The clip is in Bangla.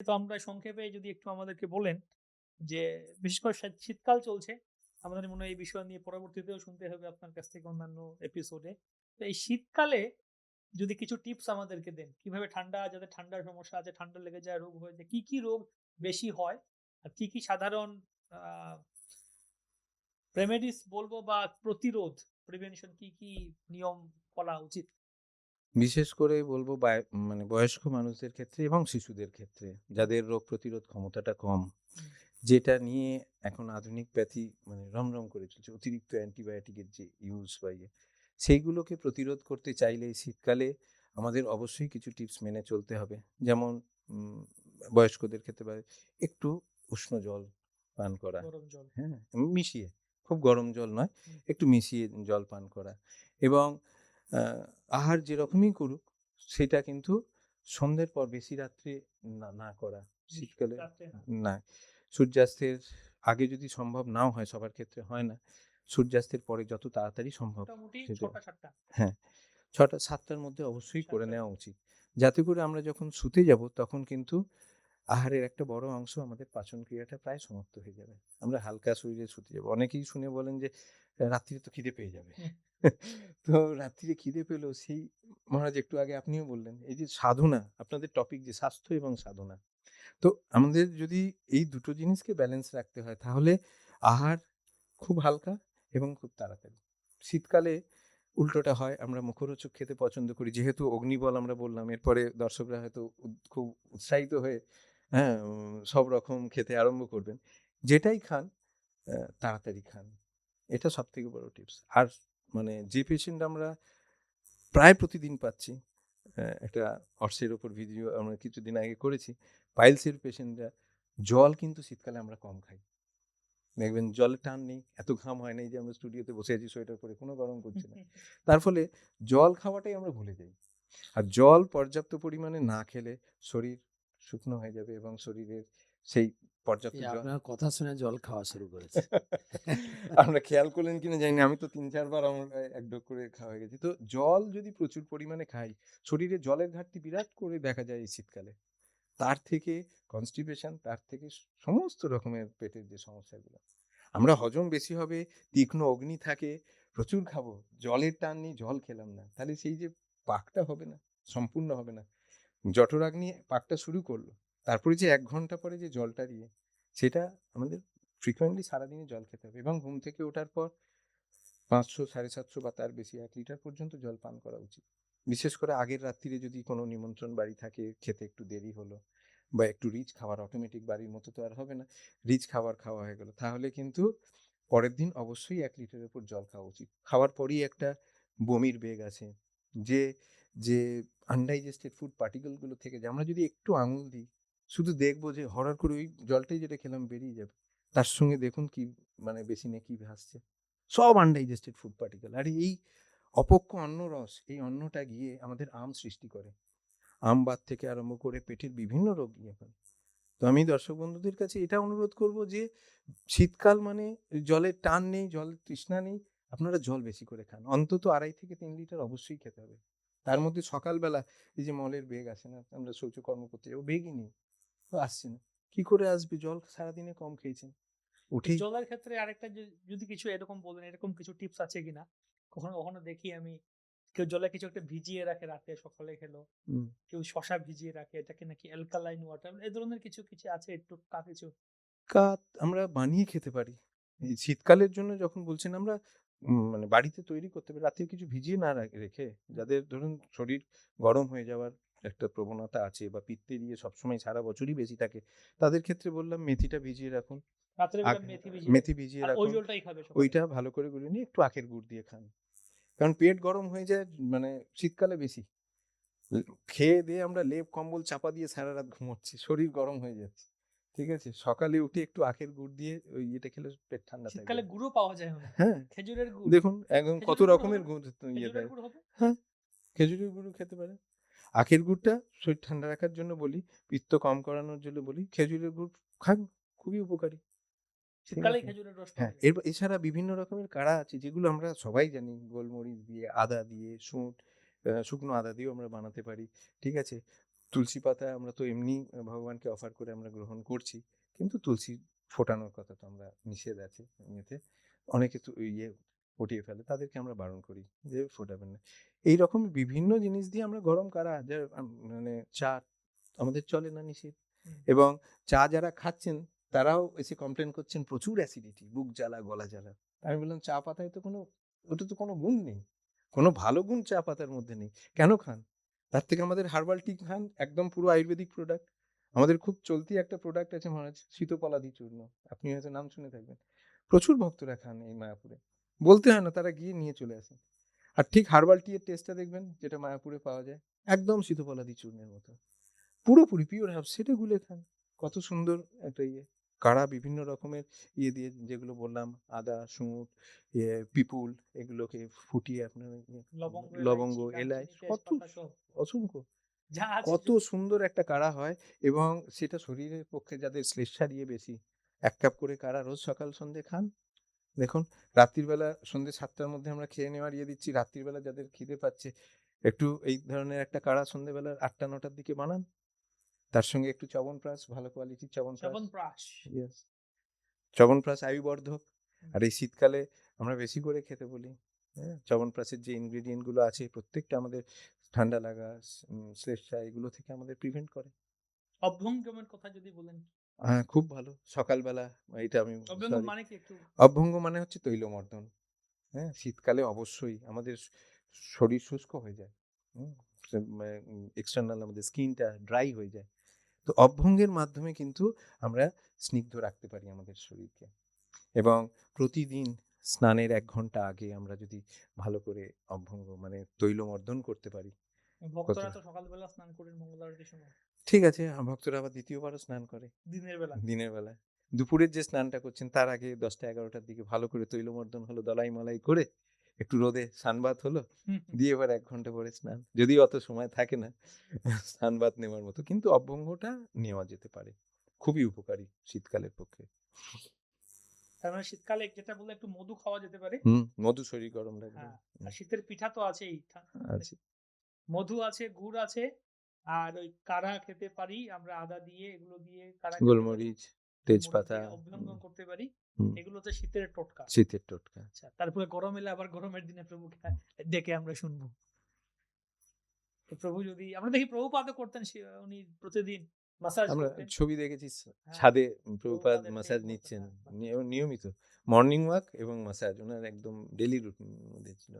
তো আমরা সংক্ষেপে যদি একটু আমাদেরকে বলেন যে বিশেষ করে শীতকাল চলছে। আমাদের মনে হয় এই বিষয় নিয়ে পরবর্তীতেও শুনতে হবে আপনার কাছ থেকে অন্যান্য এপিসোডে। তো এই শীতকালে যদি কিছু টিপস আমাদেরকে দেন, কিভাবে যাদের ঠান্ডার সমস্যা আছে, ঠান্ডা লেগে যায়, রোগ হয়ে যায়, কি রোগ বেশি হয়? আর কি সাধারণ আ রেমেডিস বলবো বা প্রতিরোধ প্রিভেনশন কি নিয়ম করা উচিত? বিশেষ করে বলব মানে বয়স্ক মানুষদের ক্ষেত্রে এবং শিশুদের ক্ষেত্রে যাদের রোগ প্রতিরোধ ক্ষমতাটা কম, হুম, যেটা নিয়ে এখন আধুনিক ব্যাধি মানে রমরম করে চলছে, অতিরিক্ত অ্যান্টিবায়োটিকের যে ইউজ বা ইয়ে, সেইগুলোকে প্রতিরোধ করতে চাইলে এই শীতকালে আমাদের অবশ্যই কিছু টিপস মেনে চলতে হবে। যেমন বয়স্কদের ক্ষেত্রে একটু উষ্ণ জল পান করা, গরম জল। হ্যাঁ, মিশিয়ে, খুব গরম জল নয়, হুম, একটু মিশিয়ে জল পান করা। এবং আহার যেরকমই করুক সেটা কিন্তু সন্ধ্যের পর বেশি রাত্রে না না করা। বেশি শীতকালে রাত্রে না। না, সূর্যাস্তের আগে যদি সম্ভব নাও হয়, সবার ক্ষেত্রে হয় না, সূর্যাস্তের পরে যত তাড়াতাড়ি সম্ভব মোটামুটি সেটা, ৬টা-৭টা। হ্যাঁ, ৬টা-৭টার মধ্যে অবশ্যই করে ৭টার নেওয়া মধ্যে। উচিত। যাতে করে আমরা যখন শুতে যাব তখন কিন্তু আহারের একটা বড় অংশ আমাদের পাচন ক্রিয়াটা প্রায় সমাপ্ত হয়ে যাবে। আমরা হালকা শরীরে শুতে যাব। অনেকেই শুনে বলেন যে রাত্রিরে তো খিদে পেয়ে যাবে। হুম, তো রাত্রিরে খিদে পেলেও সেই, মহারাজ একটু আগে আপনিও বললেন, এই যে সাধনা, আপনাদের টপিক যে স্বাস্থ্য এবং সাধনা। তো আমাদের যদি এই দুটো জিনিসকে ব্যালেন্স রাখতে হয় তাহলে আহার খুব হালকা এবং খুব তাড়াতাড়ি। শীতকালে উল্টোটা হয়, আমরা মুখরোচক খেতে পছন্দ করি। যেহেতু অগ্নিবল আমরা বললাম, এরপরে দর্শকরা হয়তো খুব উৎসাহিত হয়ে, হ্যাঁ, সব রকম খেতে আরম্ভ করবেন। যেটাই খান তাড়াতাড়ি খান। এটা সবথেকে বড় টিপস। আর মানে যে পেশেন্ট আমরা প্রায় প্রতিদিন পাচ্ছি, একটা হর্সের উপর ভিডিও আমরা কিছুদিন আগে করেছি। পাইলসের পেশেন্টরা জল কিন্তু শীতকালে আমরা কম খাই। দেখবেন জলের টান নেই, এত ঘাম হয় না, এই যে আমরা স্টুডিওতে বসে আছি সোয়েটার পরে, কোনো গরম হুম, করছে না। হুম, তার ফলে জল খাওয়াটাই আমরা ভুলে যাই। আর জল পর্যাপ্ত পরিমাণে না খেলে শরীর শুকনো হয়ে যাবে এবং শরীরের সেই পর্যাপ্ত এই জল আপনার কথা শুনে জল খাওয়া শুরু করেছি। আমরা খেয়াল করলেন কিনা জানি না, আমি তো ৩-৪ বার আমার এক ঢোক করে খাওয়া হয়ে গেছে। তো জল যদি প্রচুর পরিমাণে খাই, শরীরে জলের ঘাটতি বিরাট করে দেখা যায় এই শীতকালে। তার থেকে কনস্টিপেশন, তার থেকে সমস্ত রকমের পেটের যে সমস্যাগুলো। আমরা হজম বেশি হবে, তীক্ষ্ণ অগ্নি থাকে, প্রচুর খাবো, জলের টান নেই, জল খেলাম না। তাহলে সেই যে পাকটা হবে না, সম্পূর্ণ হবে না। জঠরাগ্নি পাকটা শুরু করলো। তারপরে যে ১ ঘন্টা পরে যে জলটা দিয়ে, সেটা আমাদের ফ্রিকোয়েন্টলি সারাদিনে জল খেতে হবে এবং ঘুম থেকে ওঠার পর ৫০০, ৭৫০ বা তার বেশি ১ লিটার পর্যন্ত জল পান করা উচিত। বিশেষ করে আগের রাত্রিরে যদি কোনো নিমন্ত্রণ বাড়ি থাকে, খেতে একটু দেরি হলো বা একটু রিচ খাবার, অটোমেটিক বাড়ির মতো তো আর হবে না, রিচ খাবার খাওয়া হয়ে গেল, তাহলে কিন্তু পরের দিন অবশ্যই ১ লিটারের উপর জল খাওয়া উচিত। খাওয়ার পরই একটা বমির বেগ আছে, যে যে আনডাইজেস্টেড ফুড পার্টিকেল গুলো থেকে যায়, আমরা যদি একটু আঙুল দিই, শুধু দেখবো যে হঠাৎ করে ওই জলটাই যেটা খেলাম বেরিয়ে যাবে। তার সঙ্গে দেখুন কি মানে বেসিনে কি ভাসছে, সব আনডাইজেস্টেড ফুড পার্টিকেল। আর এই অপক্ষ অন্নরস, এই অন্নটা গিয়ে আমাদের সৃষ্টি করে। আমবাত থেকে আরম্ভ করে পেটের বিভিন্ন রোগ নিয়ে হয়। তো আমি দর্শক বন্ধুদের কাছে এটা অনুরোধ করব যে শীতকাল মানে জলের টান নেই, জলের তৃষ্ণা নেই, আপনারা জল বেশি করে খান। অন্তত ২.৫ থেকে ৩ লিটার অবশ্যই খেতে হবে। তার মধ্যে সকালবেলা এই যে মলের বেগ আসে না, আমরা শৌচকর্ম করতে যাবো, বেগই নেই, তো আসছে না। কি করে আসবে? জল সারাদিনে কম খেয়েছেন। উঠেই জলের ক্ষেত্রে আরেকটা যদি কিছু এরকম বলেন, এরকম কিছু টিপস আছে কিনা? কখনো কখনো দেখি আমি কেউ জলে কিছু একটা ভিজিয়ে রাখে, রাতে সকালে খেলো, হুম, কেউ শশা ভিজিয়ে রাখে, এটাকে নাকি অ্যালকালাইন ওয়াটার, এই ধরনের কিছু আছে একটু কিছু। কাত আমরা বানিয়ে খেতে পারি। এই শীতকালের জন্য যখন বলছেন, আমরা মানে বাড়িতে তৈরি করতে পারি। রাতে কিছু ভিজিয়ে না রেখে, যাদের ধরুন শরীর গরম হয়ে যাওয়ার একটা প্রবণতা আছে বা পিত্তে দিয়ে সবসময় সারা বছরই বেশি থাকে, তাদের ক্ষেত্রে বললাম মেথিটা ভিজিয়ে রাখুন। রাত্রে আখ বেলা মেথি ভিজিয়ে মেথি রাখে ভিজিয়ে আর ওই রাখুন। জলটাই খাবে সকালে। ওইটা ভালো করে গুলে নিয়ে একটু আখের গুড় দিয়ে খান। কারণ পেট গরম হয়ে যায় মানে শীতকালে বেশি। খেয়ে দেয়ে আমরা লেপ কম্বল চাপা দিয়ে সারা রাত ঘুমোচ্ছি, শরীর গরম হয়ে যাচ্ছে। ঠিক আছে? সকালে উঠে একটু আখের গুড় দিয়ে ওই ইয়েটা খেলে পেট ঠান্ডা থাকবে। শীতকালে গুড়ও পাওয়া যায় অনেক। হ্যাঁ, খেজুরের গুড়। দেখুন একদম কত খেজুরের গুড় হবে রকমের না? গুড় ইয়ে খেজুরের থাকে। গুড় হবে? হ্যাঁ, খেজুরের গুড়ও খেতে পারেন। আখের গুড়টা শরীর ঠান্ডা রাখার জন্য বলি, পিত্ত কম করানোর জন্য বলি। খেজুরের গুড় খান, খুবই উপকারী। ঠিক শীতকালেই আছে? খেজুরের রস পাওয়া হ্যাঁ, যায়। এছাড়া বিভিন্ন রকমের কাড়া আছে যেগুলো আমরা সবাই জানি, গোলমরিচ দিয়ে, আদা দিয়ে, শুকনো আদা দিয়েও আমরা বানাতে পারি। ঠিক আছে? তুলসী পাতা আমরা তো এমনি ভগবানকে অফার করে আমরা গ্রহণ করছি, কিন্তু তুলসী ফোটানোর কথা তো আমরা নিষেধ আছে এতে। অনেকে তো ফুটিয়ে ফেলে, তাদেরকে আমরা বারণ করি যে ফোটাবেন না। এইরকম বিভিন্ন জিনিস দিয়ে আমরা গরম কাড়া মানে চা আমাদের চলে না নিষেধ। হুম। এবং চা যারা খাচ্ছেন তারাও এসে কমপ্লেন করছেন প্রচুর অ্যাসিডিটি, বুক জ্বালা, গলা জ্বালা। আমি বললাম চা পাতায় তো ওটা তো কোনো গুণ নেই, কোনো ভালো গুণ চা পাতার মধ্যে নেই, কেন খান? তার থেকে আমাদের হার্বাল টি খান, একদম পুরো আয়ুর্বেদিক প্রোডাক্ট। আমাদের খুব চলতি একটা প্রোডাক্ট আছে মহারাজ, শীতপলাদি চূর্ণ, আপনি হয়তো নাম শুনে থাকবেন। প্রচুর ভক্তরা খান এই মায়াপুরে, বলতে হয় না, তারা গিয়ে নিয়ে চলে আসেন। আর ঠিক হার্বাল টি এর টেস্টটা দেখবেন যেটা মায়াপুরে পাওয়া যায়, একদম শীতপলাদি চূর্ণের মতো, পুরোপুরি পিওর হার্ব, সেটা গুলে খান। কত সুন্দর একটা কাড়া বিভিন্ন রকমের দিয়ে যেগুলো বললাম, আদা, সুঁট, পিপুল, এগুলোকে ফুটিয়ে আপনার লবঙ্গ, লবঙ্গ, এলাইচি, এলাচ, দারচিনি, কত তেজপাতা সব অসংখ্য, যা আছে কত সুন্দর একটা কাড়া হয়। এবং সেটা শরীরের পক্ষে যাদের শ্লেষ্মা বেশি, 1 কাপ করে কাড়া রোজ সকাল সন্ধ্যে খান। দেখুন, রাত্রির বেলা সন্ধ্যে 7টার মধ্যে আমরা খেয়ে নেওয়ার দিচ্ছি, রাত্রির বেলা যাদের খিদে পাচ্ছে একটু এই ধরনের একটা কাড়া সন্ধ্যেবেলা 8টা-9টার দিকে বানান, তার সঙ্গে একটু চ্যবনপ্রাশ, ভালো কোয়ালিটির চ্যবনপ্রাশ। চ্যবনপ্রাশ। ইয়েস, চ্যবনপ্রাশ আয়ুবর্ধক। আর এই শীতকালে আমরা বেশি করে খেতে বলি। হ্যাঁ, চ্যবনপ্রাশের যে ইনগ্রেডিয়েন্ট গুলো আছে প্রত্যেকটা আমাদের ঠান্ডা লাগা, শ্লেষ্মা, এগুলো থেকে আমাদের প্রিভেন্ট করে। অভ্যঙ্গমের কথা যদি বলেন, হ্যাঁ, খুব ভালো সকালবেলা। এটা আমি অভ্যঙ্গম সরি, মানে কি একটু অভ্যঙ্গ মানে হচ্ছে তৈলমর্দন। হ্যাঁ, শীতকালে অবশ্যই আমাদের শরীর শুষ্ক হয়ে যায়। এক্সটার্নাল আমাদের স্কিনটা ড্রাই হয়ে যায়। তো অভ্যঙ্গের মাধ্যমে কিন্তু আমরা স্নিগ্ধ রাখতে পারি আমাদের শরীরকে। এবং প্রতিদিন স্নানের 1 ঘন্টা আগে আমরা যদি ভালো করে অভ্যঙ্গ মানে তৈলমর্দন করতে পারি, ভক্তরা তো সকালবেলা স্নান করেন মঙ্গল আরতির সময়, ঠিক আছে। ভক্তরা আবার দ্বিতীয়বারও স্নান করে দিনের বেলা। দিনের বেলা। দুপুরের যে স্নানটা করছেন তার আগে 10টা-11টার দিকে ভালো করে তৈলমর্দন হলো, দলাই মলাই করে একটু রোদে সানবাত হলো, হুম, হুম। দিয়ে এবার 1 ঘন্টা পরে স্নান। যদিও অত সময় থাকে না সানবাত নেওয়ার মতো, কিন্তু অভ্যঙ্গটা নেওয়া যেতে পারে, খুবই উপকারী শীতকালের পক্ষে। তার মানে শীতকালে যেটা বললে একটু মধু খাওয়া যেতে পারে। মধু শরীর গরম রাখবে। হ্যাঁ, আর শীতের পিঠা তো আছেই। আছে। মধু আছে, গুড় আছে, আর ওই কাড়া খেতে পারি আমরা, আদা দিয়ে এগুলো দিয়ে কাড়া খেতে পারি, গোলমরিচ, গোলমরিচ তেজপাতা, দিয়ে অভ্যঙ্গম করতে পারি। হুম, এগুলো হচ্ছে শীতের টোটকা। শীতের টোটকা। আচ্ছা, তারপরে গরম এলে আবার গরমের দিনে প্রভুকে ডেকে আমরা শুনবো। তো প্রভু যদি আমরা দেখি প্রভুপাদও করতেন, উনি প্রতিদিন মাসাজ আমরা করতেন। ছবি দেখেছি হ্যাঁ, ছাদে প্রভুপাদ প্রভুপাদের মাসাজ থেকে করতেন, নিচ্ছেন, হ্যাঁ। নিয়মিত মর্নিং ওয়াক এবং মাসাজ ওনার একদম ডেইলি রুটিন মধ্যে ছিল।